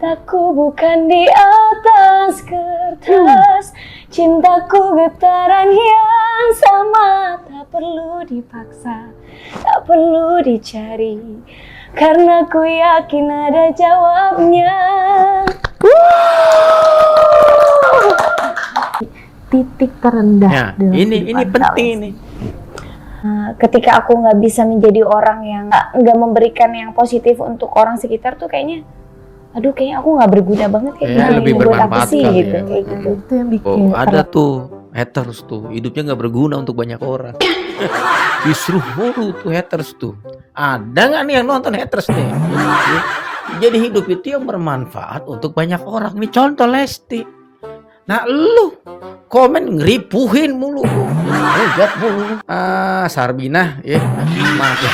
Cintaku bukan di atas kertas, cintaku getaran yang sama. Tak perlu dipaksa, tak perlu dicari, karena ku yakin ada jawabnya. Titik terendah. Nah, ini penting ini. Ketika aku nggak bisa menjadi orang yang nggak memberikan yang positif untuk orang sekitar tuh kayaknya, aduh kayaknya aku nggak berguna banget kayak Ya, gini. lebih Buat apa bermanfaat sih kali gitu, ya. kayak gitu. Itu yang bikin Oh, ada tuh haters tuh, hidupnya nggak berguna untuk banyak orang. Disuruh mulu tuh haters tuh. Ada nggak nih yang nonton haters nih? Jadi hidup itu yang bermanfaat untuk banyak orang. Nih contoh Lesti. Nah lu komen ngeripuhin mulu, ngejat mulu. Sarbina ya, maaf ya.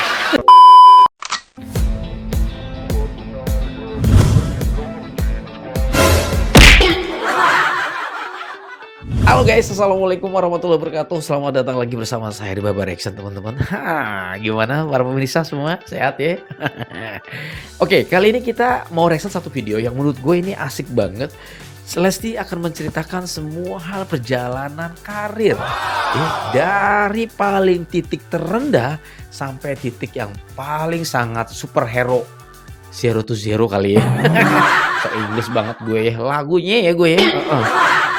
Halo guys, assalamualaikum warahmatullahi wabarakatuh. Selamat datang lagi bersama saya di Baba Reaction teman-teman. Gimana para pemirsa semua? Sehat ya? Oke, kali ini kita mau reaction satu video yang menurut gue ini asik banget. Lesti akan menceritakan semua hal perjalanan karir dari paling titik terendah sampai titik yang paling sangat superhero, zero to zero kali ya. So Inggris banget gue ya, lagunya ya gue ya.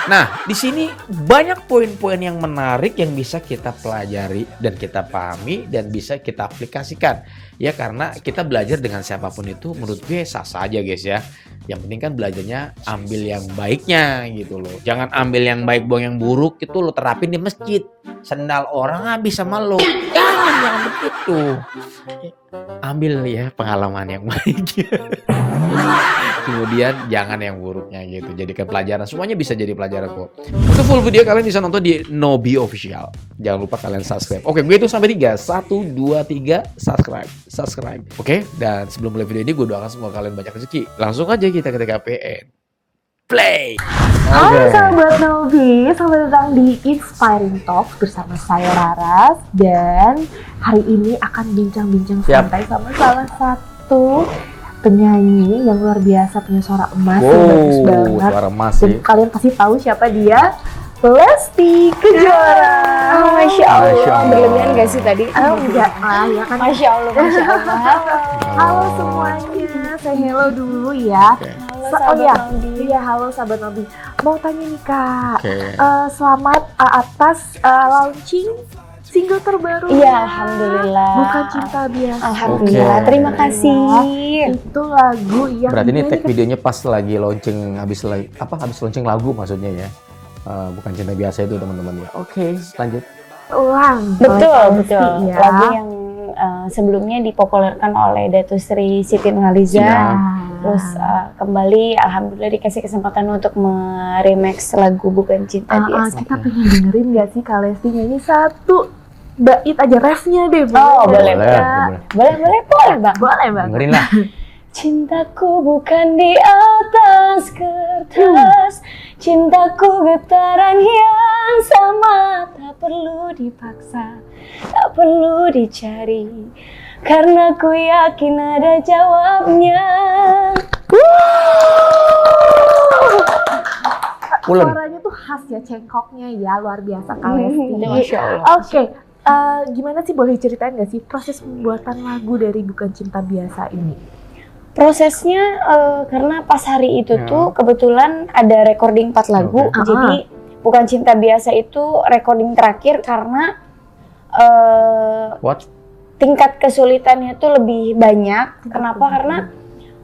Nah, di sini banyak poin-poin yang menarik yang bisa kita pelajari dan kita pahami dan bisa kita aplikasikan. Ya karena kita belajar dengan siapapun itu menurut gue sah-sah aja guys ya. Yang penting kan belajarnya ambil yang baiknya gitu loh. Jangan ambil yang baik buang yang buruk, itu lo terapin di masjid. Sendal orang habis sama lo. Jangan begitu. Ambil ya pengalaman yang baik. Kemudian jangan yang buruknya gitu. Jadikan pelajaran. Semuanya bisa jadi pelajaran kok. Untuk full video kalian bisa nonton di Nobi Official. Jangan lupa kalian subscribe. Oke, gue hitung sampai 3. 1, 2, 3, subscribe. Oke, dan sebelum mulai video ini gue doakan semua kalian banyak rezeki. Langsung aja kita ke TKPN. Play. Halo sahabat Nobi, selamat datang di Inspiring Talk bersama saya Raras. Dan hari ini akan bincang-bincang santai sama salah satu penyanyi yang luar biasa, punya suara emas yang bagus banget. Suara emas Dan sih. kalian pasti tahu siapa dia, Lesti Kejora. Masya Allah, Masya Allah. berlebihan gak sih tadi? Enggak lah, ya kan. Masya Allah, Masya Allah. Halo semuanya, saya hello dulu ya. Halo Oh sahabat iya, Nobi. iya halo sahabat Nobi. Mau tanya nih kak, Oke. selamat atas launching single terbaru. Iya, alhamdulillah. Bukan Cinta Biasa. Alhamdulillah, Oke. terima kasih. Itu lagu yang Berarti ini dinyanyikan- tag videonya pas lagi launching, habis launching lagu maksudnya ya. Bukan Cinta Biasa itu teman-teman ya. Oke, lanjut. ulang. Betul, oleh betul. Lesti, ya. Lagu yang sebelumnya dipopulerkan oleh Datuk Sri Siti Nurhaliza. Iya. Terus kembali, alhamdulillah dikasih kesempatan untuk meremix lagu Bukan Cinta Biasa. Kita pengen dengerin gak sih Kak Lesti nyanyi satu bait aja, refnya deh. Oh, boleh, Kak? boleh bang. Boleh bang. Dengerin lah. Cintaku bukan di atas kertas, cintaku getaran yang sama. Tak perlu dipaksa, tak perlu dicari, karena ku yakin ada jawabnya. Ulen. Suaranya tuh khas ya, cengkoknya ya, luar biasa Kak Lesti. Masya Allah. Oke, gimana sih, boleh ceritain gak sih proses pembuatan lagu dari Bukan Cinta Biasa ini? Prosesnya karena pas hari itu Ya. tuh kebetulan ada recording 4 lagu. Oke. Jadi Bukan Cinta Biasa itu recording terakhir karena What? tingkat kesulitannya tuh lebih banyak. Kenapa? Karena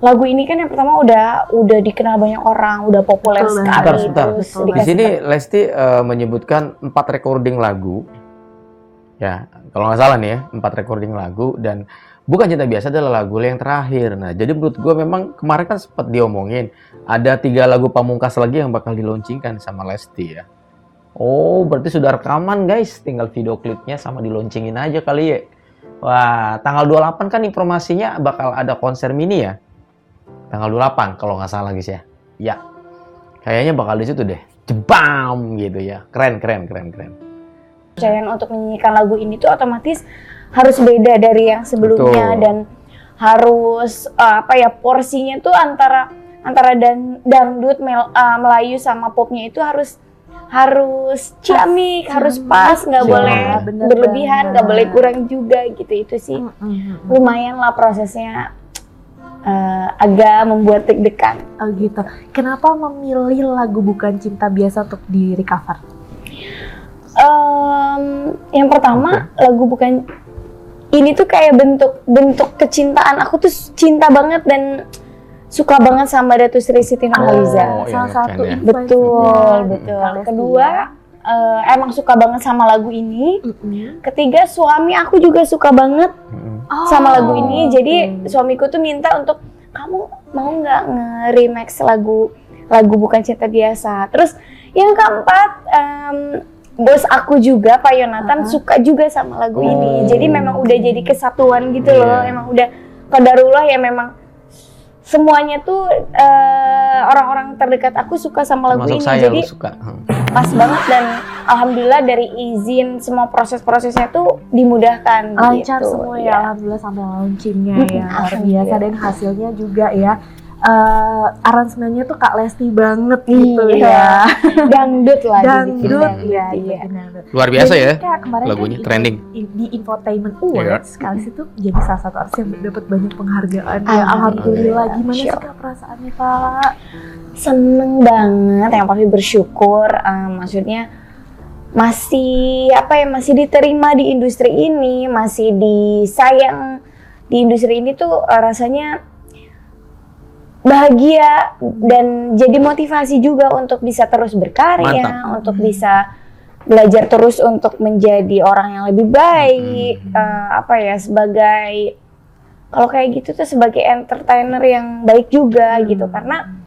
lagu ini kan yang pertama udah dikenal banyak orang, udah populer Betul, sekali. Sebentar. Terus Betul. Di dikasih sini Lesti menyebutkan 4 recording lagu. Ya, kalau nggak salah nih ya, 4 recording lagu, dan Bukan Cinta Biasa adalah lagu yang terakhir. Nah, jadi menurut gue memang kemarin kan sempat diomongin ada 3 lagu pamungkas lagi yang bakal dilaunchingkan sama Lesti ya. Oh, berarti sudah rekaman guys, tinggal video klipnya sama dilaunchingin aja kali ya. Wah, tanggal 28 kan informasinya bakal ada konser mini ya. Tanggal 28 kalau nggak salah guys ya. Ya, kayaknya bakal di situ deh. Jebam gitu ya. Keren. kepercayaan untuk menyanyikan lagu ini tuh otomatis harus beda dari yang sebelumnya. Betul. Dan harus porsinya tuh antara antara dangdut, Melayu sama popnya itu harus ciamik, harus pas, nggak Iya, boleh bener berlebihan, nggak banget. boleh kurang juga gitu. Itu sih lumayan lah prosesnya, agak membuat deg-degan. Oh gitu. Kenapa memilih lagu Bukan Cinta Biasa untuk di recover? Yang pertama lagu Bukan ini tuh kayak bentuk kecintaan. Aku tuh cinta banget dan suka banget sama Datuk Sri Siti Nurhaliza. Oh, Salah iya, satu keren ya. Betul. Kak Lesti, Kedua, emang suka banget sama lagu ini. Ketiga, suami aku juga suka banget sama lagu ini. Jadi suamiku tuh minta untuk, kamu mau nggak nge-remix lagu Bukan Cinta Biasa. Terus yang keempat, bos aku juga Pak Yonatan suka juga sama lagu ini. Jadi memang udah jadi kesatuan gitu loh. Emang udah qadarullah ya, memang semuanya tuh orang-orang terdekat aku suka sama lagu Termasuk ini. saya Jadi lu suka. pas banget, dan alhamdulillah dari izin semua proses-prosesnya tuh dimudahkan. Lancar gitu. semua Ya. ya, alhamdulillah sampai launchingnya ya, luar biasa. Alhamdulillah. Dan hasilnya juga ya, aransemennya tuh Kak Lesti banget gitu Iya. ya. Dangdut lah. Dangdut dibikin ya, iya. benar. Luar biasa Jadi ya. kayak kemarin lagunya, kan trending. di Infotainment Awards kali itu jadi salah satu artis yang dapat banyak penghargaan. Ya, Alhamdulillah. alhamdulillah. Gimana sih Syuk. Kak perasaannya Kak? Seneng banget, yang pasti bersyukur. Maksudnya masih masih diterima di industri ini, masih disayang di industri ini tuh, rasanya bahagia dan jadi motivasi juga untuk bisa terus berkarya. Mantap. Untuk bisa belajar terus untuk menjadi orang yang lebih baik. Sebagai, kalau kayak gitu tuh sebagai entertainer yang baik juga gitu, karena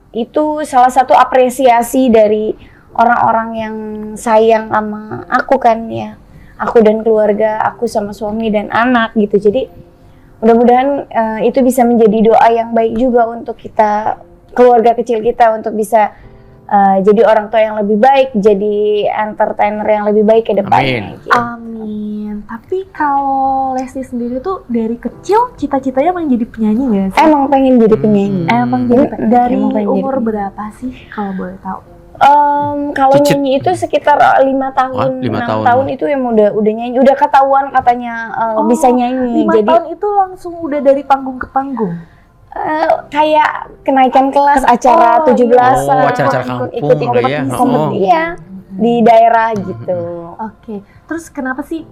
itu salah satu apresiasi dari orang-orang yang sayang sama aku kan ya, aku dan keluarga, aku sama suami dan anak gitu. Jadi mudah-mudahan itu bisa menjadi doa yang baik juga untuk kita, keluarga kecil kita, untuk bisa jadi orang tua yang lebih baik, jadi entertainer yang lebih baik ke depannya. Gitu. Amin. Tapi kalau Lesti sendiri tuh dari kecil cita-citanya emang jadi penyanyi nggak sih? Emang pengen jadi penyanyi. Emang jadi dari Emang pengen umur jadi. berapa sih kalau boleh tahu? Kalau Cicit. nyanyi itu sekitar 5 tahun, 5 6 tahun. tahun itu yang udah nyanyi, udah ketahuan katanya bisa nyanyi. 5 Jadi tahun itu langsung udah dari panggung ke panggung. kayak kenaikan kelas, acara 17-an, Oh, acara-acara kampung ikut ya. kompetisi ya di daerah gitu. Oke. Terus kenapa sih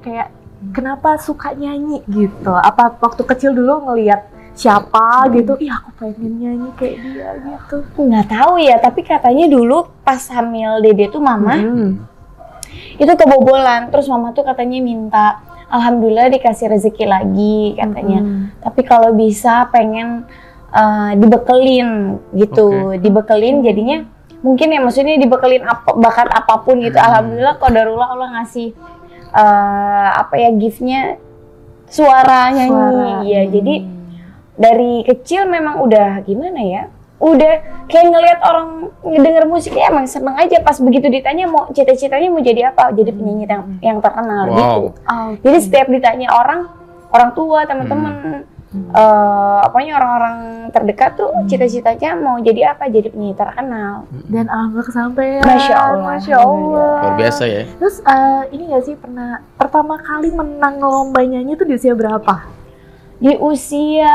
kenapa suka nyanyi gitu? Apa waktu kecil dulu ngelihat siapa gitu, ih aku pengen nyanyi kayak dia gitu. Nggak tahu ya, tapi katanya dulu pas hamil Dede tuh mama itu kebobolan, terus mama tuh katanya minta, alhamdulillah dikasih rezeki lagi katanya. Tapi kalau bisa pengen dibekelin gitu, dibekelin jadinya mungkin ya, maksudnya dibekelin bakat apapun gitu. Alhamdulillah qadarullah Allah ngasih gift-nya suara nyanyi. Iya, jadi dari kecil memang udah gimana ya, udah kayak ngelihat orang ngedenger musik ya, emang seneng aja. Pas begitu ditanya mau cita-citanya mau jadi apa, jadi penyanyi yang terkenal gitu. Jadi setiap ditanya orang tua, teman-teman, orang-orang terdekat tuh cita-citanya mau jadi apa, jadi penyanyi terkenal. Dan alhamdulillah kesampaian. Masya Allah. Masya Allah. Luar biasa ya. Terus ini nggak sih pernah pertama kali menang lomba nyanyi itu di usia berapa? Di usia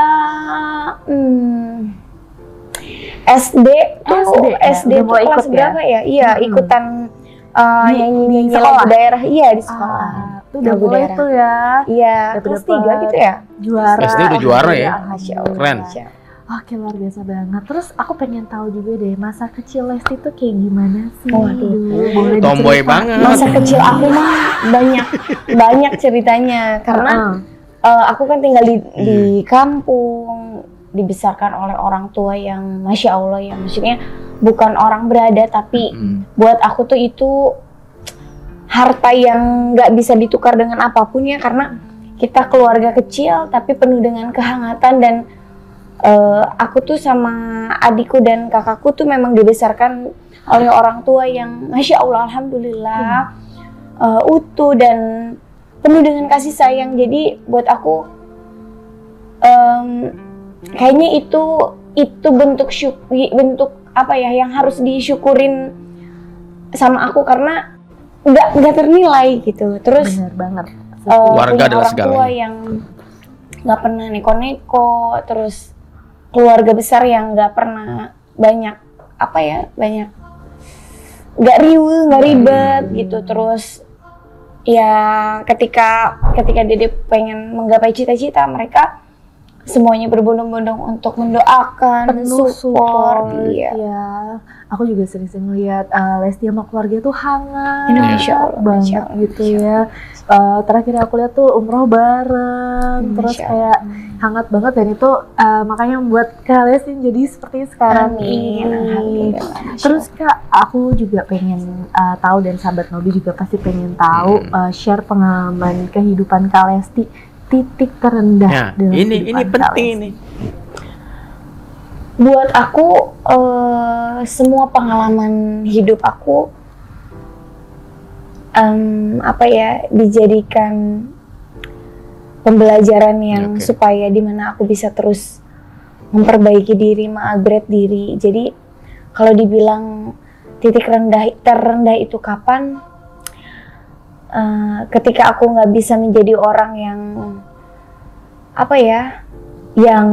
SD tuh, SD Udah tuh mulai kelas ikut ya? berapa ya? Iya, ikutan nyanyi di lagu sekolah? daerah. Iya, di sekolah. Tuh udah Lagu mulai daerah. tuh ya. Iya, Dapet kelas 3 gitu ya? Juara. SD udah juara ya? Masya Allah. Keren. Masya Allah. Oke, luar biasa banget. Terus aku pengen tahu juga deh, masa kecil Lesti tuh kayak gimana sih? Waduh. Boleh Tomboy diceritain? banget. Masa kecil aku mah banyak ceritanya, karena aku kan tinggal di kampung, dibesarkan oleh orang tua yang Masya Allah ya, maksudnya bukan orang berada, tapi buat aku tuh itu harta yang nggak bisa ditukar dengan apapun ya, karena kita keluarga kecil tapi penuh dengan kehangatan. Dan aku tuh sama adikku dan kakakku tuh memang dibesarkan oleh orang tua yang Masya Allah, alhamdulillah utuh dan penuh dengan kasih sayang. Jadi buat aku kayaknya itu bentuk apa ya yang harus disyukurin sama aku karena nggak ternilai gitu. Terus Bener banget. Keluarga punya adalah orang tua segalanya. yang nggak pernah neko-neko, terus keluarga besar yang nggak pernah banyak nggak riuh, nggak ribet gitu. Terus ya ketika Dede pengen menggapai cita-cita, mereka semuanya berbondong-bondong untuk mendoakan, Penuh support. iya. Ya, aku juga sering-sering lihat Lesti sama keluarga tuh hangat Insya Allah, banget insya Allah, gitu insya ya. Terakhir aku lihat tuh umroh bareng, terus Insya kayak hangat banget, dan itu makanya membuat Kak Lesti jadi seperti sekarang Amin, ini. alhamdulillah. Masya Terus Kak, aku juga pengen tahu, dan sahabat Nobi juga pasti pengen tahu, share pengalaman kehidupan Kak Lesti, titik terendah Ya, dalam ini kehidupan Kak penting Lesti. ini. Buat aku semua pengalaman hidup aku dijadikan pembelajaran yang Oke. supaya dimana aku bisa terus memperbaiki diri, mengupgrade diri. Jadi kalau dibilang titik terendah itu kapan? Ketika aku nggak bisa menjadi orang yang yang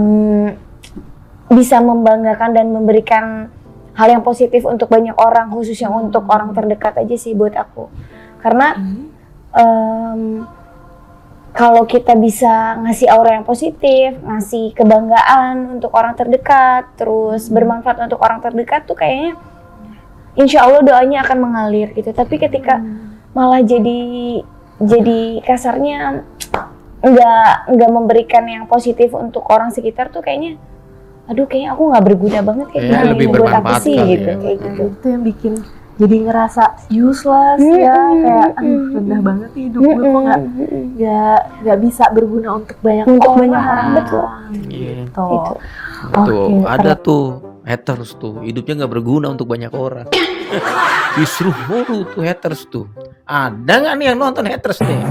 bisa membanggakan dan memberikan hal yang positif untuk banyak orang, khususnya untuk orang terdekat aja sih buat aku. Karena kalau kita bisa ngasih aura yang positif, ngasih kebanggaan untuk orang terdekat, terus bermanfaat untuk orang terdekat tuh kayaknya insya Allah doanya akan mengalir gitu. Tapi ketika malah jadi kasarnya nggak memberikan yang positif untuk orang sekitar tuh kayaknya aku nggak berguna banget kayak Kayaknya gini lebih buat apa bermanfaat sih kali gitu ya. kayak gitu. Itu yang bikin jadi ngerasa useless ya, kayak rendah banget nih hidup gue, kok nggak bisa berguna untuk banyak orang. Betul. Iya. Gitu. Itu. Tuh, Oke, ada tuh haters tuh, hidupnya nggak berguna untuk banyak orang. Justru mulu tuh haters tuh. Ada nggak nih yang nonton haters nih?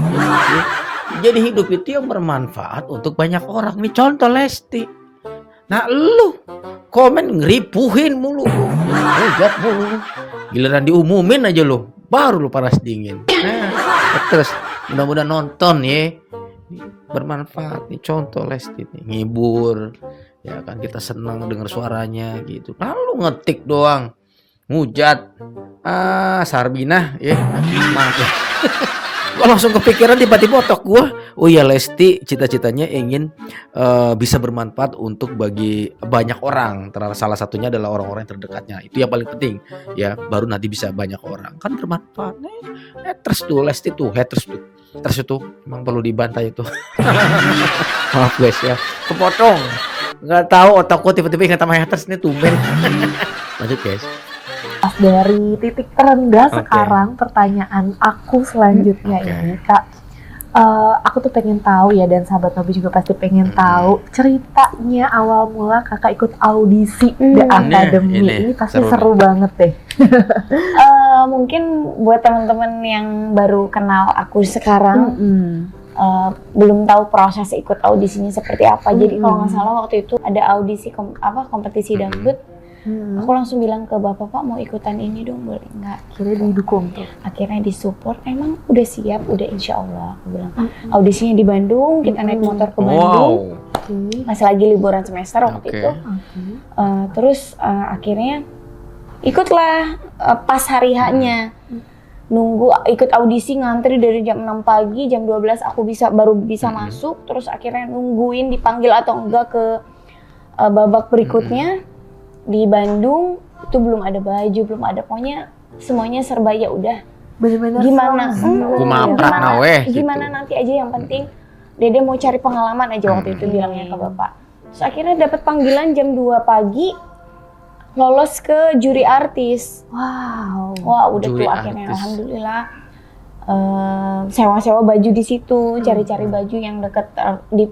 Jadi hidup itu yang bermanfaat untuk banyak orang. Nih contoh Lesti. Nah lu komen ngeripuhin mulu, hujat mulu. Giliran diumumin aja lu, baru lu panas dingin. Nah, haters mudah-mudahan nonton ya. Bermanfaat nih contoh Lesti nih, ngibur. Ya kan kita senang dengar suaranya gitu. Lalu ngetik doang, ngujat, Sarbina ya, maaf ya. Gua langsung kepikiran tiba-tiba otak gua, oh iya Lesti cita-citanya ingin bisa bermanfaat untuk bagi banyak orang. Salah satunya adalah orang-orang yang terdekatnya. Itu yang paling penting ya, baru nanti bisa banyak orang. Kan bermanfaat. Haters tuh Lesti tuh, haters tuh. Haters itu emang perlu dibantai itu. Maaf guys ya, kepotong. Nggak tahu otakku tiba-tiba ingat sama haters nih tumben. Lanjut guys. Pas dari titik terendah Oke. sekarang, pertanyaan aku selanjutnya Oke. ini Kak, aku tuh pengen tahu ya, dan sahabat Nobi juga pasti pengen tahu ceritanya awal mula Kakak ikut audisi The Academy. ini Ini pasti seru seru banget deh. Mungkin buat teman-teman yang baru kenal aku sekarang belum tahu proses ikut audisinya seperti apa. Jadi kalau nggak salah waktu itu ada audisi kompetisi dangdut. Aku langsung bilang ke bapak, Pak mau ikutan ini dong, boleh nggak? Akhirnya didukung tuh. Akhirnya disupport, emang udah siap, udah insya Allah. Aku bilang audisinya di Bandung, kita naik motor ke Bandung. Oke. Masih lagi liburan semester waktu Oke. itu. Terus akhirnya ikutlah pas hari H-nya. Nunggu ikut audisi, ngantri dari jam 6 pagi, jam 12 aku baru bisa masuk. Terus akhirnya nungguin dipanggil atau enggak ke babak berikutnya. Di Bandung itu belum ada baju, belum ada, pokoknya semuanya serba ya udah. Bener-bener Gimana? Kumaprak naweh gitu. Gimana nanti aja, yang penting Dede mau cari pengalaman aja waktu itu bilangnya ke bapak. Terus akhirnya dapat panggilan jam 2 pagi, lolos ke juri artis. Wow. Wah udah Juri tuh akhirnya artis. alhamdulillah sewa-sewa baju di situ, cari-cari baju yang deket di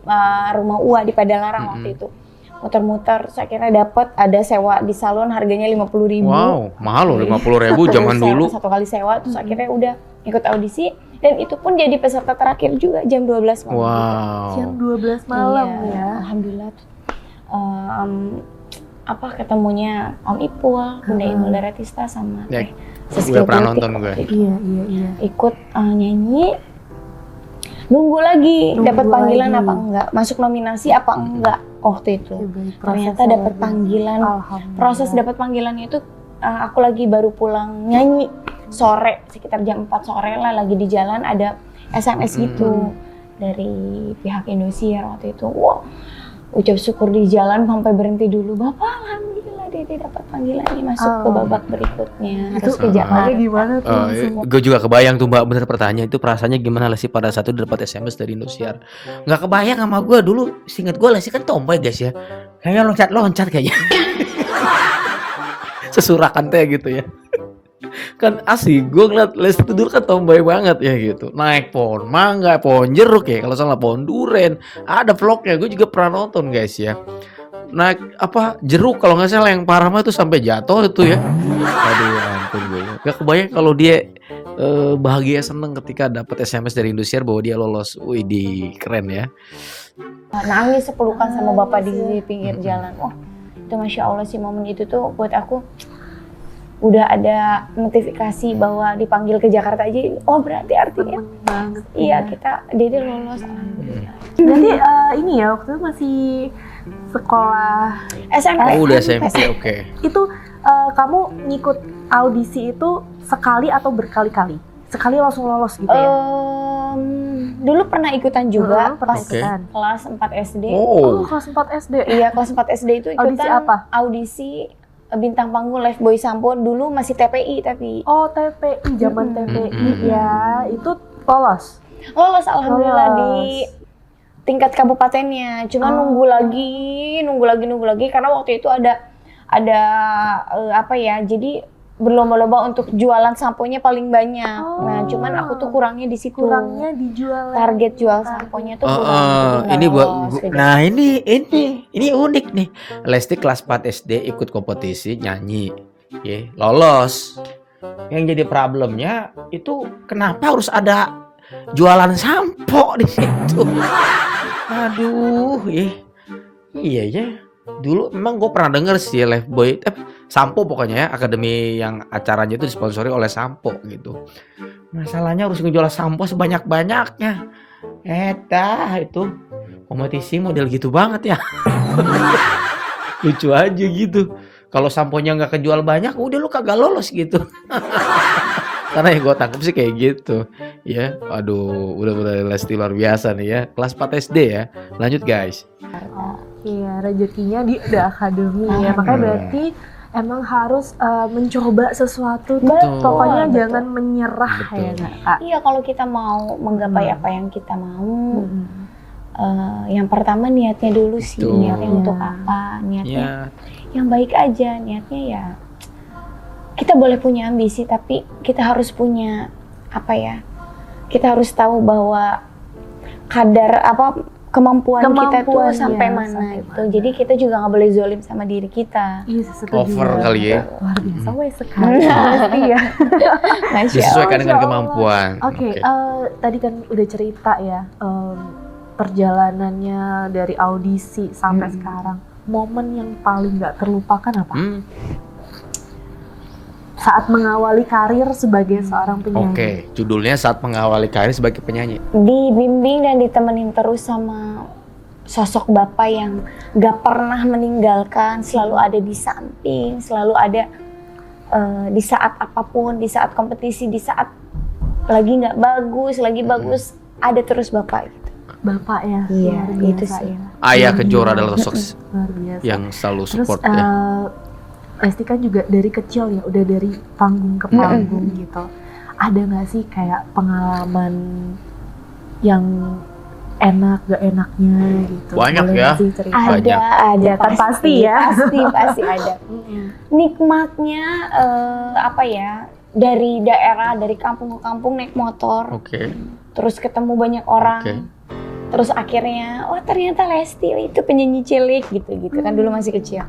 rumah Ua di Padalarang waktu itu. Muter-muter, terus akhirnya dapat ada sewa di salon harganya 50.000. Wow, mahal loh 50.000 zaman dulu. Satu kali sewa, terus akhirnya udah ikut audisi, dan itu pun jadi peserta terakhir juga jam 12 malam. Wow. Jam 12 malam Iya, ya. Alhamdulillah. ketemunya Om Ipul, Bunda Inul Daratista sama Ya, Zaskia udah pernah Gotik nonton gue. waktu itu. Iya. Ikut nyanyi, nunggu lagi dapat panggilan apa enggak, masuk nominasi apa enggak waktu itu. Ternyata dapat panggilan. Proses dapat panggilan itu aku lagi baru pulang nyanyi sore, sekitar jam 4 sore lah, lagi di jalan ada SMS gitu dari pihak Indosiar waktu itu. Wah, ucap syukur di jalan sampai berhenti dulu. Bapak, alhamdulillah Dede dapat panggilan nih, masuk ke babak berikutnya. Harus ke Jakarta. Gimana tuh? Gue juga kebayang tuh Mbak, bener pertanyaan itu perasaannya gimana Lesti pada saat itu dapat SMS dari Indosiar. Nggak kebayang sama gue dulu, seinget gue Lesti kan tomboy guys ya. Kayaknya loncat-loncat kayaknya. Sesurakan teh gitu ya. Kan asli gue ngeliat Lesti itu dulu kan tomboy banget ya gitu, naik pohon mangga, pohon jeruk ya, kalau salah pohon duren, ada vlognya, gue juga pernah nonton guys ya, naik jeruk kalau nggak salah, yang parah mah itu sampai jatuh itu ya. Aduh ampun, gue gak kebayang kalau dia bahagia seneng ketika dapat SMS dari Indosiar bahwa dia lolos. Wih, keren ya. Nangis sepelukan sama bapak di pinggir jalan. Wah, itu Masya Allah sih, momen itu tuh buat aku udah ada notifikasi bahwa dipanggil ke Jakarta aja. Oh, berarti artinya iya kita Dede lolos, alhamdulillah. Berarti ini ya waktu itu masih sekolah SMP. Oh, udah SMP, oke. Itu kamu ngikut audisi itu sekali atau berkali-kali? Sekali langsung lolos gitu ya? Dulu pernah ikutan juga pas kelas 4 SD. Oh, kelas 4 SD. Iya, kelas 4 SD itu ikutan audisi apa? Audisi bintang panggung Live Boy Sampo, dulu masih TPI tapi. Oh, TPI, zaman TPI ya. Itu lolos. Lolos alhamdulillah di tingkat kabupatennya. Cuma nunggu lagi karena waktu itu ada jadi berlomba-lomba untuk jualan samponya paling banyak. Nah, cuman aku tuh kurangnya di situ. Kurangnya di jualan. Target jual samponya tuh kurang. Ini buat nah ini unik nih. Lesti kelas 4 SD ikut kompetisi nyanyi. Lolos. Yang jadi problemnya itu kenapa harus ada jualan sampo di situ. Aduh, iya ya. Dulu memang gue pernah denger sih Live Boy Sampo pokoknya ya, akademi yang acaranya itu disponsori oleh Sampo gitu. Masalahnya harus ngejual sampo sebanyak-banyaknya. Itu kompetisi model gitu banget ya. Lucu aja gitu. Kalau samponya nggak kejual banyak, udah lu kagak lolos gitu. Karena yang gue tangkap sih kayak gitu. Ya, aduh, udah Lesti luar biasa nih ya. Kelas 4 SD ya. Lanjut guys. Iya, rezekinya di akademi ya. Makanya berarti emang harus mencoba sesuatu. Pokoknya jangan menyerah. Betul. Ya nggak, Kak? Iya, kalau kita mau menggapai apa yang kita mau, yang pertama niatnya dulu sih. Betul. Niatnya untuk apa? Niatnya yang baik aja. Niatnya ya kita boleh punya ambisi, tapi kita harus punya kita harus tahu bahwa kadar kemampuan kita tuh sampai mana gitu. Jadi kita juga nggak boleh zolim sama diri kita. Iya, Over kali ya. Luar biasa wes sekali. Pasti ya. Disesuaikan dengan kemampuan. Oke. Tadi kan udah cerita ya perjalanannya dari audisi sampai sekarang. Momen yang paling nggak terlupakan apa? Saat mengawali karir sebagai seorang penyanyi. Oke, judulnya saat mengawali karir sebagai penyanyi. Dibimbing dan ditemenin terus sama sosok bapak yang gak pernah meninggalkan, selalu ada di samping, selalu ada di saat apapun, di saat kompetisi, di saat lagi nggak bagus, lagi bagus, ada terus bapak gitu. Bapak ya, iya, luar biasa itu sih. ya. Ayah Kejora adalah sosok Luar biasa. yang selalu support Terus, ya. Lesti kan juga dari kecil ya, udah dari panggung ke panggung gitu. Ada nggak sih kayak pengalaman yang enak gak enaknya gitu? Banyak boleh ya. sih cerita? Ada kan pasti ya. Pasti ada. Nikmatnya dari daerah, dari kampung ke kampung naik motor. Oke. Terus ketemu banyak orang. Terus akhirnya, oh ternyata Lesti itu penyanyi cilik gitu kan, dulu masih kecil.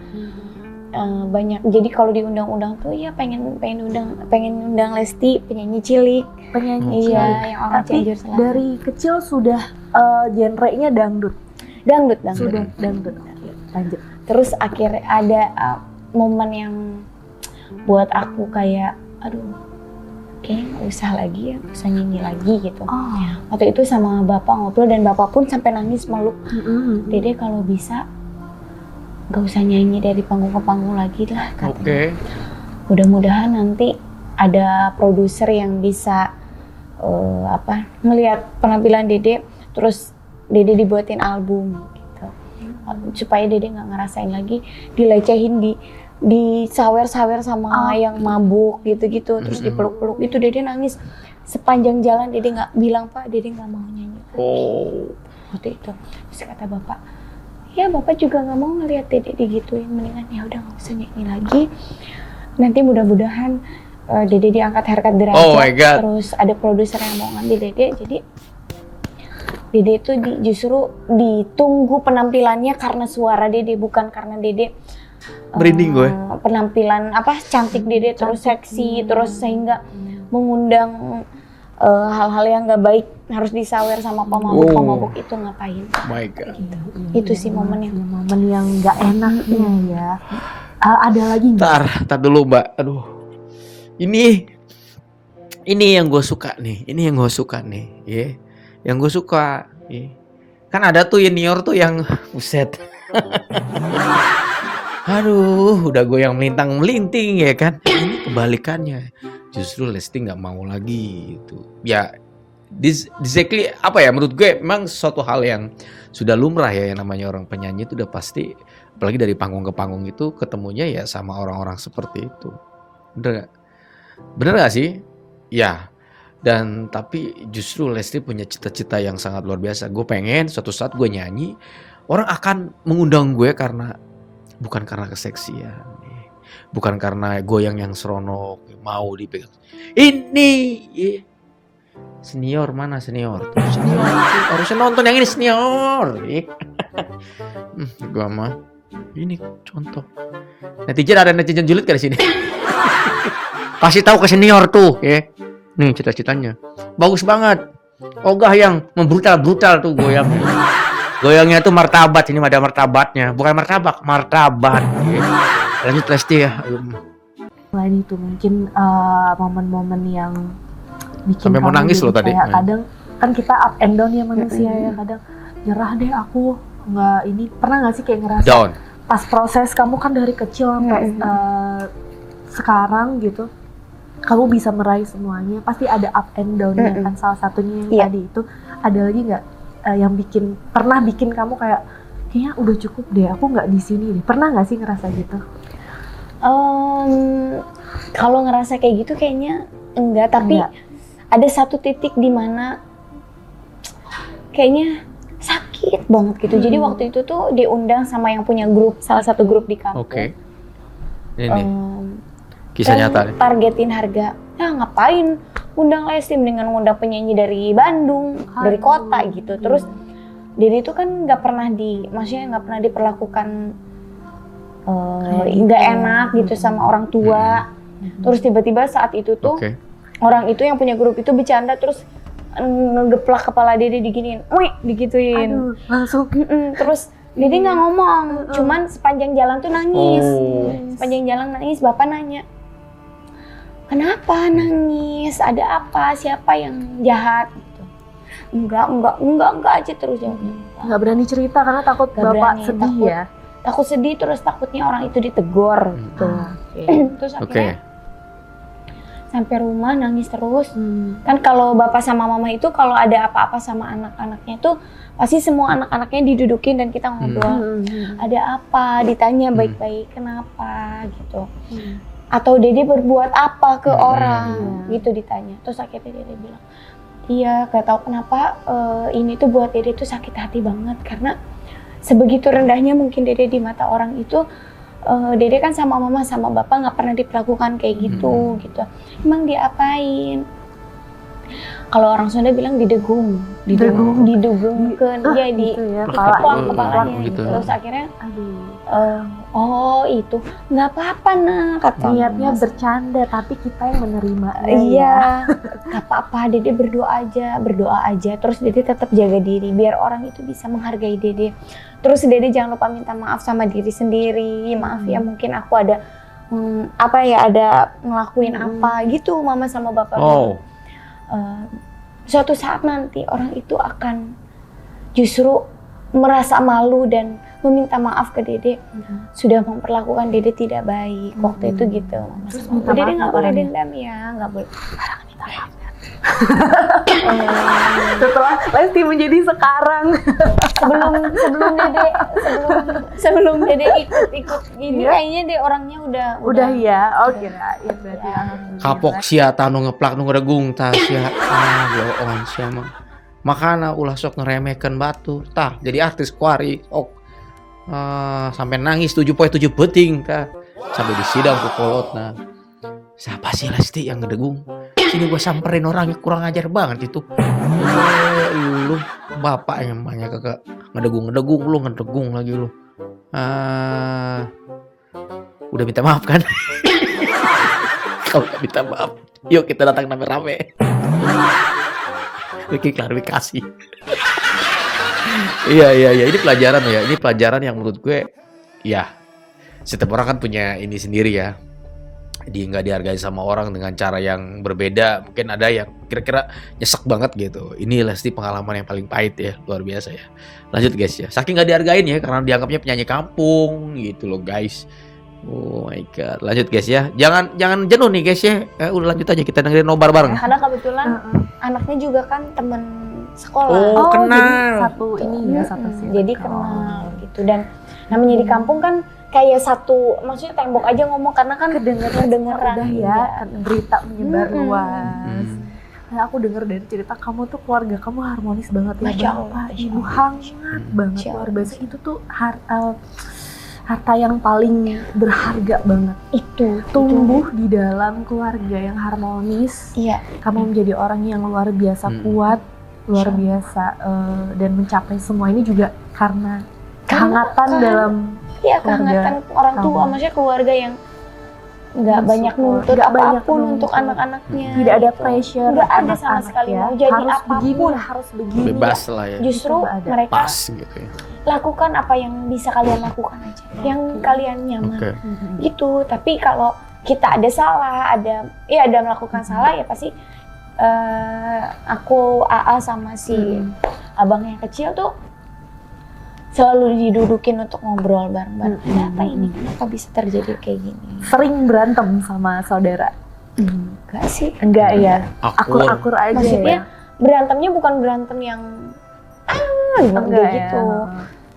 Banyak, jadi kalau diundang-undang tuh ya pengen undang Lesti penyanyi cilik. Penyanyi Iya, cilik. yang orang Tapi Cianjur Selatan. dari kecil sudah genrenya dangdut. Dangdut. Sudah dangdut. Lanjut. Terus akhirnya ada momen yang buat aku kayak, aduh, kayaknya nggak usah lagi ya, nggak usah nyanyi lagi gitu. Waktu itu sama bapak ngobrol dan bapak pun sampai nangis meluk. Dede kalau bisa nggak usah nyanyi dari panggung ke panggung lagi lah katanya. Mudah-mudahan nanti ada produser yang bisa ngelihat penampilan Dede, terus Dede dibuatin album gitu, supaya Dede nggak ngerasain lagi dilecehin, disawer-sawer sama yang mabuk gitu-gitu, terus dipeluk-peluk itu. Dede nangis sepanjang jalan. Dede nggak bilang, Pak, Dede nggak mau nyanyi. Waktu itu terus kata bapak, ya bapak juga nggak mau ngelihat Dede digituin, mendingan ya udah nggak usah nyanyi lagi. Nanti mudah-mudahan Dede diangkat harkat derajat. Terus ada produser yang mau ngambil Dede, jadi Dede itu justru ditunggu penampilannya karena suara Dede, bukan karena Dede merinding gue. Penampilan cantik Dede terus seksi terus sehingga mengundang hal-hal yang nggak baik, harus disawer sama pemabuk itu, ngapain? Gitu. Itu sih momen yang nggak enaknya ya. Ada lagi nggak? Tar dulu Mbak. Aduh, ini yang gue suka nih. Yang gue suka. Kan ada tuh junior tuh yang buset. Aduh, udah gue yang melintang-melinting ya kan. Ini kebalikannya. Justru Lesti nggak mau lagi gitu. Ya, exactly menurut gue memang suatu hal yang sudah lumrah ya, yang namanya orang penyanyi itu udah pasti, apalagi dari panggung ke panggung itu ketemunya ya sama orang-orang seperti itu. Bener gak sih? Ya. Dan tapi justru Lesti punya cita-cita yang sangat luar biasa. Gue pengen suatu saat gue nyanyi, orang akan mengundang gue bukan karena keseksian, bukan karena goyang yang seronok, mau dipegang. Ini senior mana senior? Senior harusnya nonton yang ini senior. Gua mah ini contoh. Ada netizen julid kan di sini. Kasih tahu ke senior tuh, ya. Nih cita-citanya. Bagus banget. Ogah yang membrutal-brutal tuh goyang. Goyangnya tuh martabat, ini ada martabatnya. Bukan martabat. Ya. Lanjut Lesti ya. Selain itu mungkin momen-momen yang bikin sampai mau nangis loh tadi. Kadang kan kita up and down ya manusia ya. Kadang nyerah deh aku nggak ini. Pernah nggak sih kayak ngerasa down pas proses kamu kan dari kecil sampai sekarang gitu, kamu bisa meraih semuanya, pasti ada up and down-nya kan. Salah satunya yang tadi itu, ada lagi nggak yang pernah bikin kamu kayak kayaknya udah cukup deh, aku nggak di sini deh. Pernah nggak sih ngerasa gitu? Kalau ngerasa kayak gitu kayaknya enggak, tapi ada satu titik di mana kayaknya sakit banget gitu. Jadi waktu itu tuh diundang sama yang punya grup, salah satu grup di kampung. Ini kisah nyata. Targetin harga. Ya ngapain undang Lesti, mendingan undang penyanyi dari Bandung, dari kota gitu. Terus Dede itu kan nggak pernah diperlakukan nggak enak gitu sama orang tua. Terus tiba-tiba saat itu tuh orang itu yang punya grup itu bercanda, terus ngegeplak kepala Dede diginiin, wih, digituin. Aduh, langsung. Terus Dede nggak ngomong, cuman sepanjang jalan tuh nangis. Sepanjang jalan nangis. Bapak nanya, kenapa nangis? Ada apa? Siapa yang jahat? Gitu. Enggak aja terus jawabnya. Nggak berani cerita karena takut bapak sedih ya. Takut sedih, terus takutnya orang itu ditegur gitu. Terus akhirnya sampai rumah nangis terus. Kan kalau bapak sama mama itu kalau ada apa-apa sama anak-anaknya tuh pasti semua anak-anaknya didudukin dan kita ngobrol. Ada apa? Ditanya baik-baik, kenapa gitu. Atau Dede berbuat apa ke orang gitu ditanya. Terus akhirnya Dede bilang, iya, gak tahu kenapa ini tuh buat Dede tuh sakit hati banget, karena sebegitu rendahnya mungkin Dede di mata orang itu. Dede kan sama mama sama bapak nggak pernah diperlakukan kayak gitu. Emang diapain? Kalau orang Sunda bilang didegung, didegungkeun, ya di gitu ya, dikepang kepalanya gitu. gitu. Terus akhirnya aduh, oh itu nggak apa-apa nak kata niatnya Mas. bercanda tapi kita yang menerima. Iya, nggak apa-apa, Dede berdoa aja. Terus Dede tetap jaga diri, biar orang itu bisa menghargai Dede. Terus Dede jangan lupa minta maaf sama diri sendiri. Maaf ya, mungkin aku ada ada ngelakuin apa gitu, mama sama bapak. Oh. Suatu saat nanti orang itu akan justru merasa malu dan meminta maaf ke Dede. Sudah memperlakukan Dede tidak baik waktu itu gitu. Terus minta Dede maaf nggak boleh orangnya. dendam ya, nggak boleh. Setelah Lesti menjadi sekarang. sebelum Dede ikut gini, kayaknya deh orangnya Udah ya, oke kirain berarti alhamdulillah. Kapok sia tanu ngeplak nu ngedegung tah sia. Bloon sia mah. Makana ulah sok ngeremekeun batur tah jadi artis kuari sampai nangis 7.7 beting tah. Sampai disidang ku kolotna. Siapa sih Lesti yang ngedeggung? Sini gua samperin orangnya kurang ajar banget itu. Lu bapak yang banyak kagak ngedeggung lu ngedeggung lagi lu. Udah minta maaf kan? Kau gak minta maaf. Yuk kita datang rame-rame. Bikin klarifikasi. Iya. Ini pelajaran ya. Ini pelajaran yang menurut gue, ya setiap orang kan punya ini sendiri ya. Dia nggak dihargai sama orang dengan cara yang berbeda. Mungkin ada yang kira-kira nyesek banget gitu. Ini Lesti pengalaman yang paling pahit ya, luar biasa ya. Lanjut guys ya. Saking nggak dihargain ya, karena dianggapnya penyanyi kampung gitu loh guys. Oh my god. Lanjut guys ya. Jangan jenuh nih guys ya. Udah lanjut aja kita dengerin nobar bareng. Karena kebetulan anaknya juga kan temen sekolah. Oh, kenal. Jadi satu ini ya, satu sih. Jadi kenal gitu. Dan namanya di kampung kan kayak satu, maksudnya tembok aja ngomong karena kan kedengeran Udah ya, berita menyebar luas. Hmm. Nah, aku dengar dari cerita kamu tuh keluarga kamu harmonis banget ya. Masya Bapak, Allah, Ibu Masya hangat banget, Masya luar Allah. biasa. Itu tuh harta yang paling berharga banget. itu Tumbuh di dalam keluarga yang harmonis. Iya. Kamu menjadi orang yang luar biasa kuat, luar biasa, dan mencapai semua ini juga karena kehangatan dalam Iya, kehangatan orang tua, kamu. maksudnya keluarga yang nggak banyak nuntut nggak banyak apapun nuntut. untuk anak-anaknya. tidak ada gitu. pressure, Nggak ada sama anak-anak sekali ya. mau jadi harus apapun. begini, harus begini. Bebas lah ya. Justru Itu nggak ada. mereka Pas gitu ya. lakukan apa yang bisa kalian lakukan aja, yang kalian nyaman. Oke. Gitu. Tapi kalau kita ada salah, ada melakukan salah ya pasti aku AA sama si abang yang kecil tuh selalu didudukin untuk ngobrol bareng-bareng. Kenapa ini? Kenapa bisa terjadi kayak gini? Sering berantem sama saudara? Enggak sih. Enggak ya, Akur. akur aja. Maksudnya ya? berantemnya bukan berantem yang Enggak gitu. ya.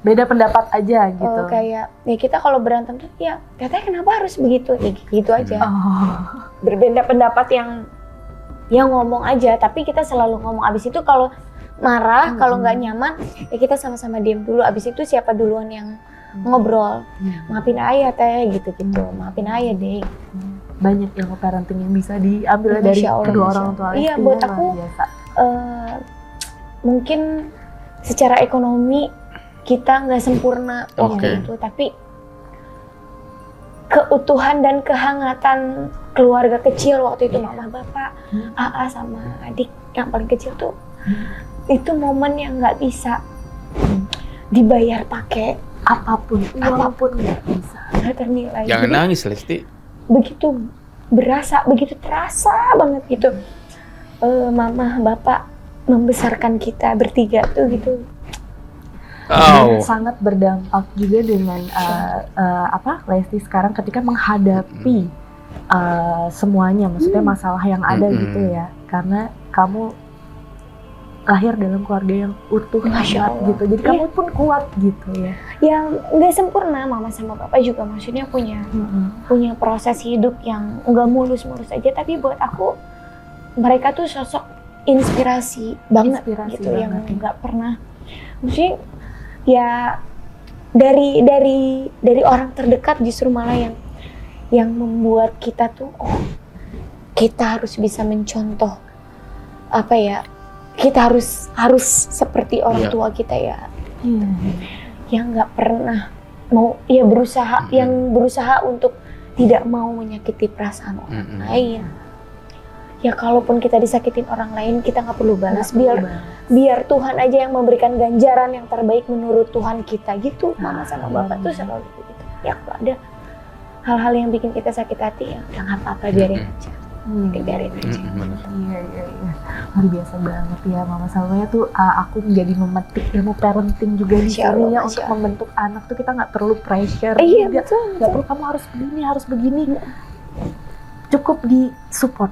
Beda pendapat aja gitu. Kayak ya kita kalau berantem tuh ya katanya kenapa harus begitu? Ya gitu aja. Oh. Berbeda pendapat yang ngomong aja, tapi kita selalu ngomong. Abis itu kalau marah, kalau nggak nyaman, ya kita sama-sama diam dulu. Abis itu siapa duluan yang ngobrol, maafin ayah teh gitu-gitu, maafin ayah deh. Banyak ilmu parenting yang bisa diambil Masya dari Allah, kedua Masya orang Allah. tua. Iya, Lesti, buat luar aku, biasa. Mungkin secara ekonomi kita nggak sempurna waktu Oke. itu, tapi keutuhan dan kehangatan keluarga kecil waktu itu, mama bapak, AA sama adik yang paling kecil tuh, itu momen yang nggak bisa dibayar pakai apapun nggak bisa. nggak ternilai. Jangan Jadi, nangis Lesti. begitu begitu terasa banget gitu. Mama bapak membesarkan kita bertiga tuh gitu. Oh. Sangat berdampak juga dengan Lesti sekarang ketika menghadapi semuanya, maksudnya masalah yang ada gitu ya, karena kamu lahir dalam keluarga yang utuh Masya banget Allah. gitu, jadi kamu pun kuat gitu ya. Yang nggak sempurna, mama sama bapak juga maksudnya punya proses hidup yang nggak mulus-mulus aja, tapi buat aku mereka tuh sosok inspirasi banget gitu, yang nggak pernah, maksudnya ya dari orang terdekat justru malah yang membuat kita tuh kita harus bisa mencontoh apa ya, kita harus seperti orang Iya. tua kita ya, Iya. yang nggak pernah mau ya berusaha, yang berusaha untuk tidak mau menyakiti perasaan orang lain. Ya kalaupun kita disakitin orang lain, kita nggak perlu balas, biar Tuhan aja yang memberikan ganjaran yang terbaik menurut Tuhan kita gitu. Mama sama Bapak tuh selalu gitu. Ya kalau ada hal-hal yang bikin kita sakit hati, ya udah nggak apa-apa, biarin aja, biarin aja. Iya. Luar biasa banget ya Mama Salma tuh. Aku jadi memetik ilmu parenting juga di Masya sini Allah, ya. Masya Untuk Allah. membentuk anak tuh kita nggak perlu pressure. Iya Nggak- betul. nggak perlu kamu harus begini. Cukup di support.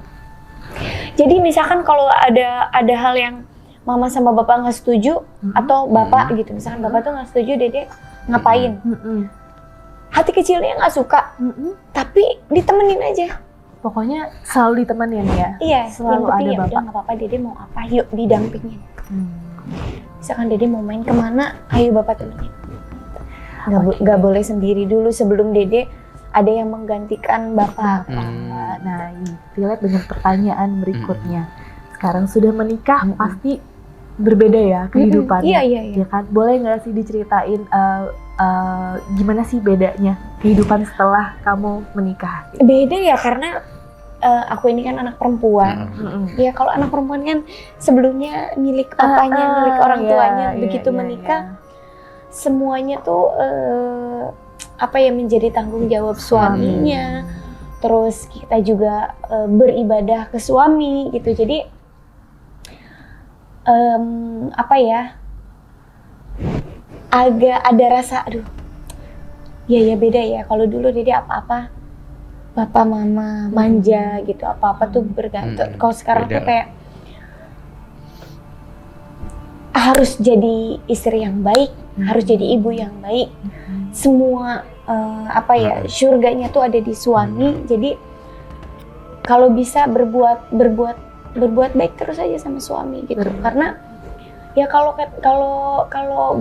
Jadi misalkan kalau ada hal yang Mama sama Bapak nggak setuju, atau Bapak gitu, misalkan Bapak tuh nggak setuju, Dede ngapain? Hati kecilnya nggak suka, tapi ditemenin aja. Pokoknya selalu ditemenin ya. Iya, Selalu yang penting ada ya udah Bapak. nggak apa-apa, Dede mau apa, yuk didampingin. Misalkan Dede mau main kemana, ayo Bapak temenin. Nggak boleh sendiri dulu, sebelum Dede ada yang menggantikan Bapak. Nah, relate dengan pertanyaan berikutnya. Sekarang sudah menikah, pasti berbeda ya kehidupannya. Iya. Ya kan? Boleh nggak sih diceritain gimana sih bedanya kehidupan setelah kamu menikah? Beda ya, karena aku ini kan anak perempuan. Ya kalau anak perempuan kan sebelumnya milik papanya, milik orang tuanya. Begitu menikah, semuanya tuh apa ya, menjadi tanggung jawab suaminya. Terus kita juga beribadah ke suami gitu. Jadi apa ya, agak ada rasa aduh. Ya beda ya. Kalau dulu Dede apa-apa Papa Mama manja gitu, apa-apa tuh bergantung. Kalau sekarang tuh kayak harus jadi istri yang baik, harus jadi ibu yang baik. Semua apa ya, surganya tuh ada di suami. Jadi kalau bisa berbuat baik terus aja sama suami gitu. Karena ya kalau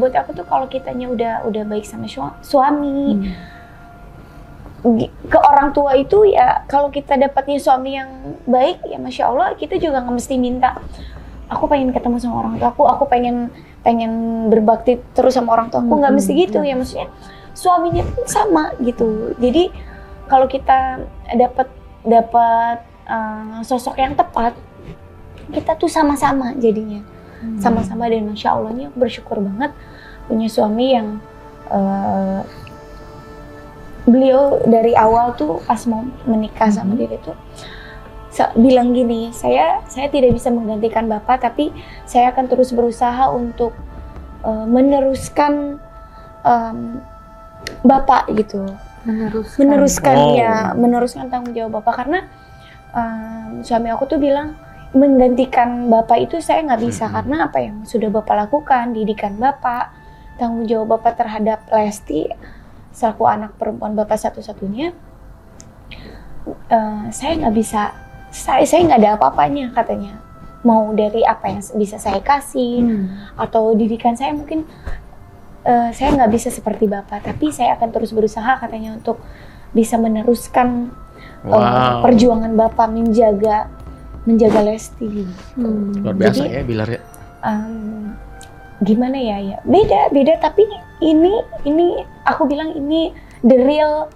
buat aku tuh, kalau kitanya udah baik sama suami, ke orang tua itu ya, kalau kita dapatnya suami yang baik ya Masya Allah, kita juga nggak mesti minta aku pengen ketemu sama orang tua aku pengen berbakti terus sama orang tua aku, nggak mesti gitu ya. Maksudnya suaminya pun sama gitu. Jadi kalau kita dapat sosok yang tepat, kita tuh sama-sama jadinya, sama-sama. Dan Masya Allahnya aku bersyukur banget punya suami yang beliau dari awal tuh pas mau menikah sama dia tuh bilang gini, saya tidak bisa menggantikan Bapak, tapi saya akan terus berusaha untuk meneruskan Bapak gitu, meneruskan tanggung jawab Bapak. Karena suami aku tuh bilang menggantikan Bapak itu saya nggak bisa, karena apa yang sudah Bapak lakukan, didikan Bapak, tanggung jawab Bapak terhadap Lesti selaku anak perempuan Bapak satu-satunya, saya nggak bisa, saya nggak ada apa-apanya katanya. Mau dari apa yang bisa saya kasih atau didikan saya, mungkin saya nggak bisa seperti Bapak, tapi saya akan terus berusaha katanya untuk bisa meneruskan perjuangan Bapak menjaga Lesti. Luar biasa. Jadi, ya Bilar ya. Gimana ya, beda tapi ini aku bilang ini the real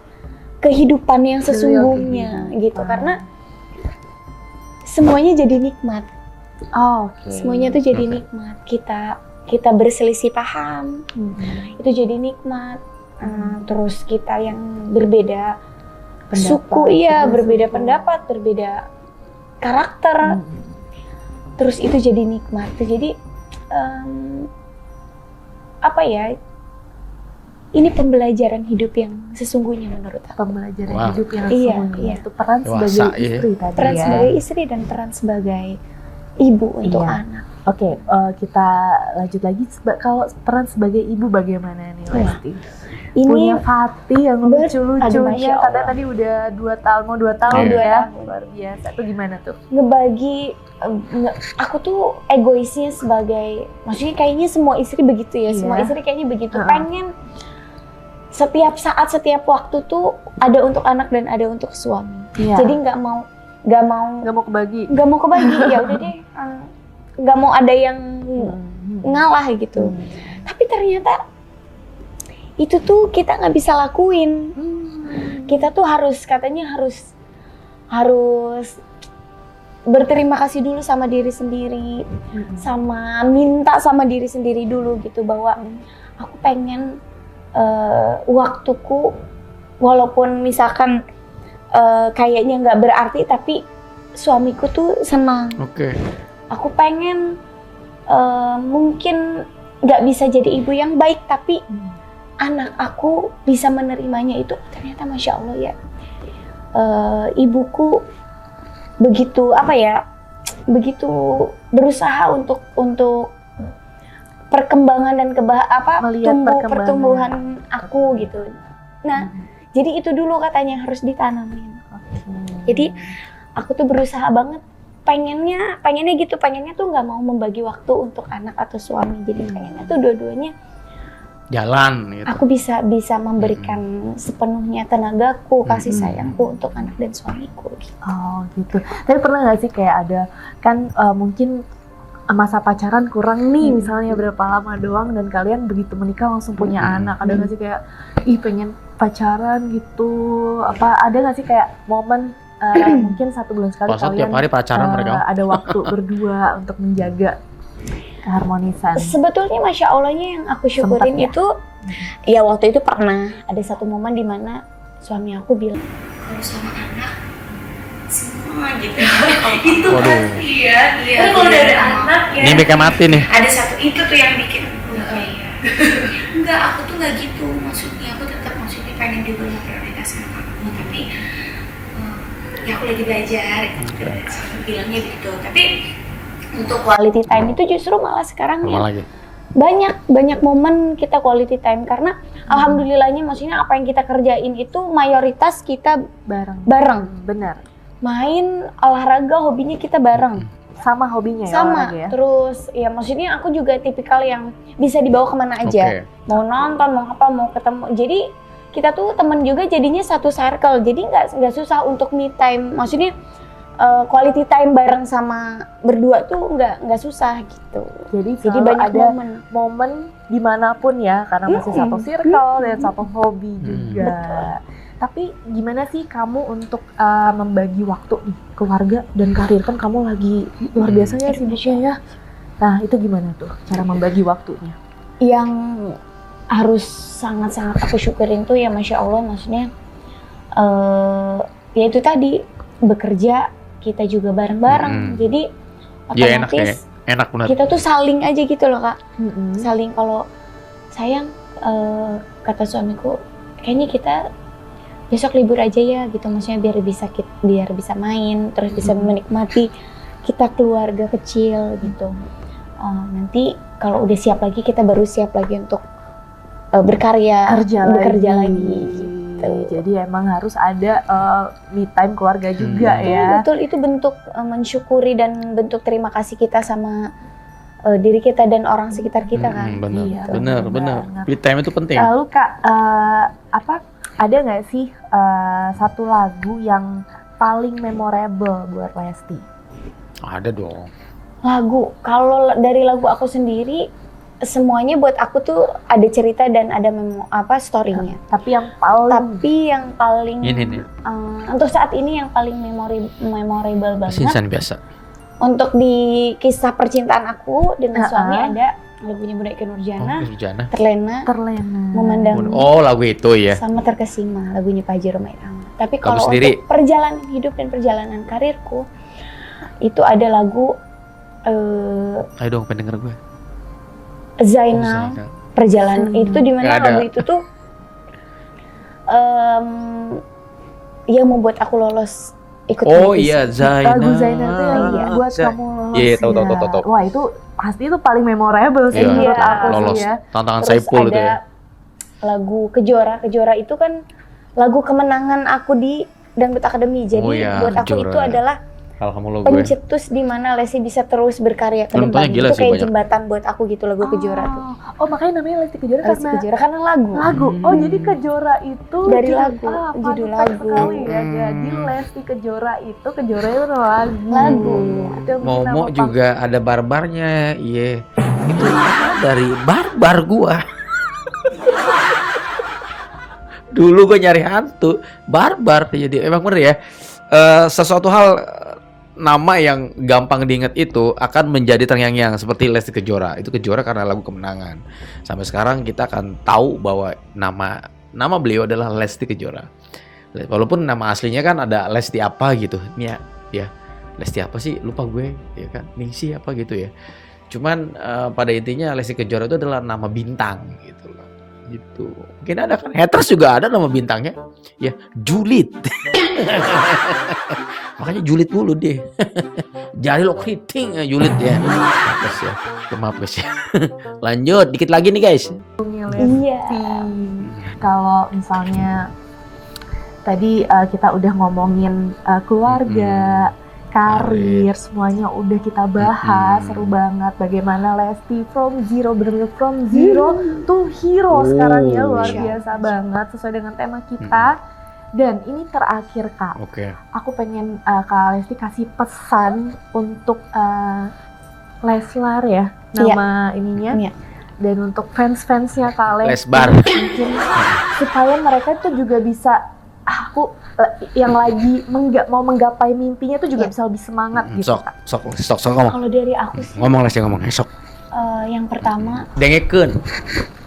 kehidupan yang sesungguhnya gitu. Karena semuanya jadi nikmat. Semuanya tuh jadi nikmat. Kita berselisih paham, itu jadi nikmat. Terus kita yang berbeda suku, berbeda pendapat, berbeda karakter, terus itu jadi nikmat. Jadi apa ya, ini pembelajaran hidup yang sesungguhnya menurut aku. Pembelajaran hidup yang Iya. Itu peran Dewasa, sebagai istri tadi Peran ya. sebagai istri dan peran sebagai ibu untuk anak. Oke, kita lanjut lagi. Kalau peran sebagai ibu bagaimana nih Lesti? Ini Punya Fatih yang Aduh, lucu-lucunya, Masya karena Allah. tadi udah 2 tahun, mau 2 tahun Iya. ya. 2 tahun. Luar biasa. Itu gimana tuh? ngebagi aku tuh egoisnya sebagai, maksudnya kayaknya semua istri begitu ya, semua istri kayaknya begitu, pengen setiap saat, setiap waktu tuh ada untuk anak dan ada untuk suami. Jadi nggak mau Nggak mau kebagi. ya udah deh, nggak mau ada yang ngalah gitu. Tapi ternyata itu tuh kita nggak bisa lakuin. Kita tuh katanya harus berterima kasih dulu sama diri sendiri, sama minta sama diri sendiri dulu gitu, bahwa aku pengen waktuku walaupun misalkan kayaknya nggak berarti, tapi suamiku tuh senang. Aku pengen mungkin nggak bisa jadi ibu yang baik, tapi anak aku bisa menerimanya itu. Ternyata Masya Allah ya, ibuku begitu begitu berusaha untuk perkembangan dan pertumbuhan aku gitu. Nah, jadi itu dulu katanya harus ditanamin. Jadi aku tuh berusaha banget, pengennya gitu, pengennya tuh nggak mau membagi waktu untuk anak atau suami. Jadi pengennya tuh dua-duanya jalan gitu. Aku bisa memberikan sepenuhnya tenagaku, kasih sayangku untuk anak dan suamiku gitu. Oh gitu. Tapi pernah nggak sih kayak ada kan mungkin masa pacaran kurang nih, misalnya berapa lama doang, dan kalian begitu menikah langsung punya anak. Ada nggak sih kayak pengen pacaran gitu? Apa ada nggak sih kayak momen mungkin 1 bulan sekali kalian tiap hari pacaran mereka ada waktu berdua untuk menjaga keharmonisan? Sebetulnya Masya Allahnya yang aku syukurin itu ya waktu itu pernah ada satu momen di mana suami aku bilang, kalau sama anak semua gitu. Itu pasti ya. Tapi kalau udah ada anak ya. Ini bikin mati nih. Ada satu itu tuh yang bikin enggak, aku tuh nggak gitu. Maksudnya aku tetap pengen juga prioritas sama kamu, tapi ya aku lagi belajar. Bilangnya begitu. Tapi untuk quality time itu justru malah sekarang ya banyak momen kita quality time, karena alhamdulillahnya maksudnya apa yang kita kerjain itu mayoritas kita bareng. Benar. Main olahraga, hobinya kita bareng. Sama hobinya ya? Sama. Ya? Terus ya maksudnya aku juga tipikal yang bisa dibawa kemana aja. Mau nonton, mau apa, mau ketemu. Jadi kita tuh temen juga jadinya satu circle. Jadi nggak susah untuk me time. Maksudnya quality time bareng sama berdua tuh nggak susah gitu. Jadi banyak ada momen dimanapun ya, karena masih satu circle dan satu hobi juga. Tapi gimana sih kamu untuk membagi waktu nih, keluarga dan karir? Kan kamu lagi luar biasa ya sibuknya ya. Nah itu gimana tuh cara membagi waktunya? Yang harus sangat-sangat aku syukurin tuh ya Masya Allah, maksudnya ya itu tadi, bekerja kita juga bareng-bareng. Jadi otomatis enak benar. Kita tuh saling aja gitu loh Kak. Saling, kalau sayang kata suamiku, kayaknya kita besok libur aja ya gitu, maksudnya biar bisa main, terus bisa menikmati kita keluarga kecil gitu. Nanti kalau udah siap lagi, kita baru siap lagi untuk bekerja lagi gitu. Jadi emang harus ada me time keluarga juga ya. Betul, itu bentuk mensyukuri dan bentuk terima kasih kita sama diri kita dan orang sekitar kita kan. Benar. Me time itu penting. Lalu Kak, ada nggak sih satu lagu yang paling memorable buat Lesti? Ada dong. Lagu, kalau dari lagu aku sendiri, semuanya buat aku tuh ada cerita dan ada story-nya. Tapi yang paling ini nih. Untuk saat ini yang paling memorable banget. Sinsan biasa. Untuk di kisah percintaan aku dengan suami ada lagunya Bunda Ikke Nurjana, Terlena, Memandang. Oh, lagu itu ya. Sama Terkesima, lagunya Pak Haji Roma Irama. Tapi kalau untuk perjalanan hidup dan perjalanan karirku, itu ada lagu ayo dong pendengar gue. Zainal, Perjalanan. Itu dimana lagu itu tuh yang membuat aku lolos ikut Zainal. Lagu Zainal itu yang buat kamu lolos. Iya, tahu. Wah, itu pasti itu paling memorable sih menurut aku lolos. sih ya. Tantangan Saipul itu ya. Lagu Kejora itu kan lagu kemenangan aku di Dangdut Academy. Jadi buat aku itu adalah Kalau kamu lo gue. pencetus di mana Lesti bisa terus berkarya ke Nontonnya depan. gila Itu sih, kayak banyak. jembatan buat aku gitu lagu Kejora tuh. Oh, makanya namanya Lesti Kejora Lesti karena Kejora karena lagu. lagu. Oh, jadi Kejora itu Dari judul- lagu, fun judul fact lagu. sekali ya. Jadi Lesti Kejora itu lagu. Lagu. Itu mungkin Momo nama juga ada barbarnya, iya. Itu dari barbar gua. Dulu gua nyari hantu, barbar. Jadi emang bener ya. Sesuatu hal nama yang gampang diingat itu akan menjadi terngiang-ngiang seperti Lesti Kejora. Itu Kejora karena lagu Kemenangan. Sampai sekarang kita akan tahu bahwa nama beliau adalah Lesti Kejora. Walaupun nama aslinya kan ada Lesti apa gitu. Ya. Lesti apa sih? Lupa gue, ya kan? Ningsih apa gitu ya. Cuman pada intinya Lesti Kejora itu adalah nama bintang gitu loh. Gitu. Mungkin ada kan haters juga ada nama bintangnya. Ya, Julid. Makanya julid dulu deh. Jari lo keriting julid ya. Maaf ya. Maaf guys ya. Lanjut dikit lagi nih guys. panggungnya Lesti. Iya. Kalau misalnya tadi kita udah ngomongin keluarga, karir, semuanya udah kita bahas. Seru banget bagaimana Lesti from zero, bener-bener from zero to hero sekarang ya, luar biasa banget sesuai dengan tema kita. Dan ini terakhir Kak, Oke. aku pengen Kak Lesti kasih pesan untuk Leslar ya nama ininya. Iya. Dan untuk fans-fansnya Kak Lesti Lesbar. mungkin supaya mereka tuh juga bisa yang lagi mau menggapai mimpinya tuh juga Iya. bisa lebih semangat gitu Sok Kak. ngomong. Kalau dari aku sih, Ngomong Lesti ngomong. Sok. yang pertama, Dengekeun.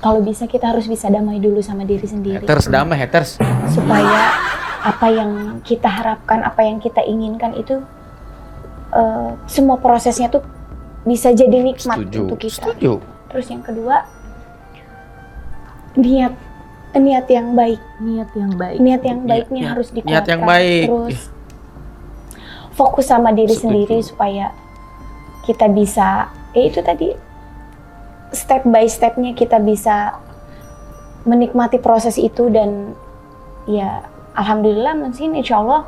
kalau bisa kita harus bisa damai dulu sama diri sendiri. Haters damai haters. Supaya apa yang kita harapkan, apa yang kita inginkan itu semua prosesnya tuh bisa jadi nikmat untuk kita. Setuju. Terus yang kedua, niat yang baik. Niat yang baik. Niat yang baiknya Niat- harus dikuatkan. niat yang baik. Terus fokus sama diri Setuju. sendiri supaya kita bisa, itu tadi step by stepnya kita bisa menikmati proses itu. Dan ya alhamdulillah mungkin insya Allah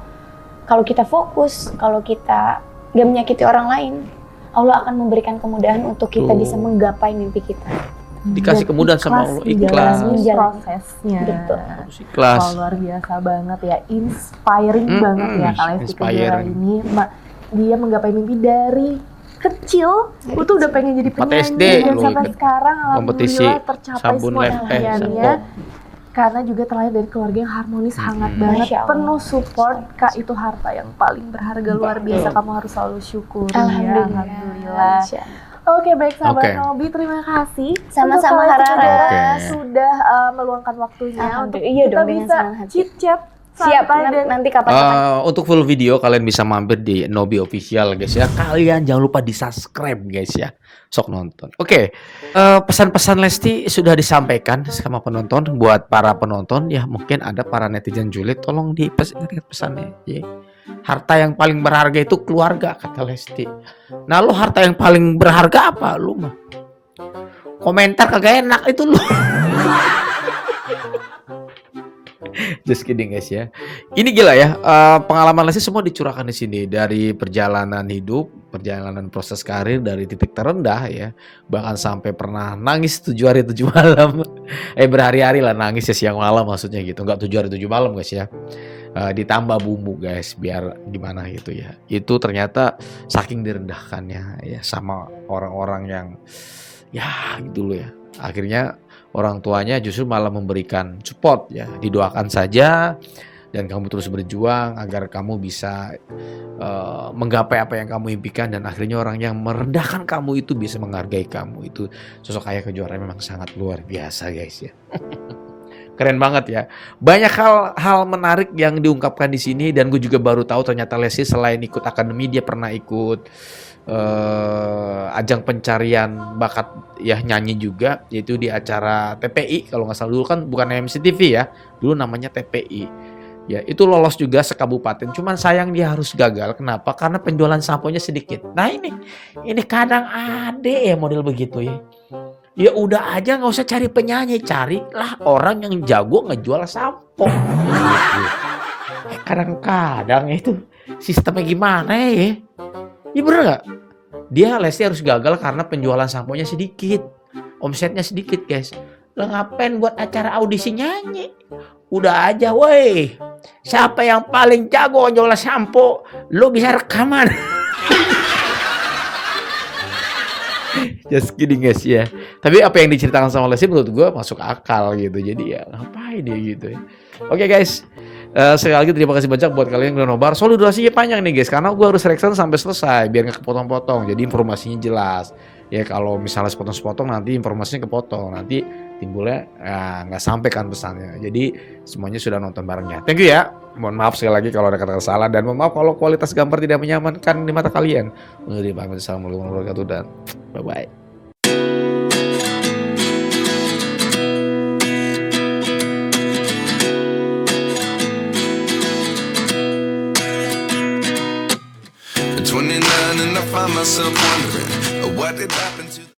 kalau kita fokus, kalau kita gak menyakiti orang lain, Allah akan memberikan kemudahan untuk kita Betul. bisa menggapai mimpi kita. Dikasih Dan kemudahan sama Allah, ikhlas. menjalani prosesnya. Betul. Harus ikhlas. Wah, luar biasa banget ya, inspiring banget ya Kak Lesti Kejora inspiring. ini. Dia menggapai mimpi dari kecil, gue tuh udah pengen jadi 4 penyanyi SD dan lu sampai ikut sekarang kompetisi alhamdulillah tercapai sabun semua lem impiannya. Karena juga terlahir dari keluarga yang harmonis, hangat banget, Masya Allah. penuh support. Kak, itu harta yang paling berharga, luar biasa. Kamu harus selalu syukuri ya. Alhamdulillah. Masya Allah. Oke, baik sahabat Oke. Nobi, terima kasih. Sama-sama, untuk Kak Lesti Rara. Kejora Oke. sudah meluangkan waktunya untuk Alhamdulillah. Iya kita dong, dengan bisa senang hati. chit-chat Siap, santai dan nanti kapan-kapan. Untuk full video kalian bisa mampir di Nobi Official guys ya. Kalian jangan lupa di subscribe guys ya. Sok nonton. Oke, pesan-pesan Lesti sudah disampaikan sama penonton. Buat para penonton ya, mungkin ada para netizen julid, tolong ingat pesannya ya. Harta yang paling berharga itu keluarga kata Lesti. Nah lu harta yang paling berharga apa lu mah? Komentar kagak enak itu lu. Just kidding guys ya. Ini gila ya, pengalaman Lesti semua dicurahkan di sini, dari perjalanan hidup, perjalanan proses karir dari titik terendah ya, bahkan sampai pernah nangis 7 hari 7 malam, berhari-hari lah nangis ya, siang malam maksudnya gitu, nggak 7 hari 7 malam guys ya. Ditambah bumbu guys, biar gimana gitu ya. Itu ternyata saking direndahkannya ya sama orang-orang yang ya gitu loh ya. Akhirnya orang tuanya justru malah memberikan support ya, didoakan saja dan kamu terus berjuang agar kamu bisa menggapai apa yang kamu impikan, dan akhirnya orang yang merendahkan kamu itu bisa menghargai kamu. Itu sosok Ayah Kejora memang sangat luar biasa guys ya. Keren banget ya. Banyak hal menarik yang diungkapkan di sini, dan gue juga baru tahu ternyata Lesti selain ikut akademi dia pernah ikut ajang pencarian bakat ya nyanyi juga, yaitu di acara TPI kalau nggak salah. Dulu kan bukan MCTV ya, dulu namanya TPI ya. Itu lolos juga sekabupaten, cuman sayang dia harus gagal. Kenapa? Karena penjualan samponya sedikit. Nah ini kadang ada ya model begitu ya. Ya udah aja nggak usah cari penyanyi, carilah orang yang jago ngejual sampo. Kadang-kadang itu sistemnya gimana ya? Iya bener nggak? Dia lesnya harus gagal karena penjualan samponya sedikit, omsetnya sedikit guys. Lo ngapain buat acara audisi nyanyi? Udah aja woi, siapa yang paling jago jual sampo, lo bisa rekaman. Just kidding guys ya. Tapi apa yang diceritakan sama Lesti menurut gue masuk akal gitu. Jadi ya ngapain dia gitu ya. Oke guys, sekali lagi terima kasih banyak buat kalian yang udah nobar. Soalnya durasinya panjang nih guys, karena gue harus reaction sampai selesai biar nggak kepotong-potong. Jadi informasinya jelas. Ya kalau misalnya sepotong-sepotong nanti informasinya kepotong, nanti timbulnya nggak sampai kan pesannya. Jadi semuanya sudah nonton barengnya. Thank you ya. Mohon maaf sekali lagi kalau ada kata-kata salah dan mohon maaf kalau kualitas gambar tidak menyamankan di mata kalian. Assalamualaikum warahmatullahi wabarakatuh dan bye bye. At 29 and I find myself wondering what did happen to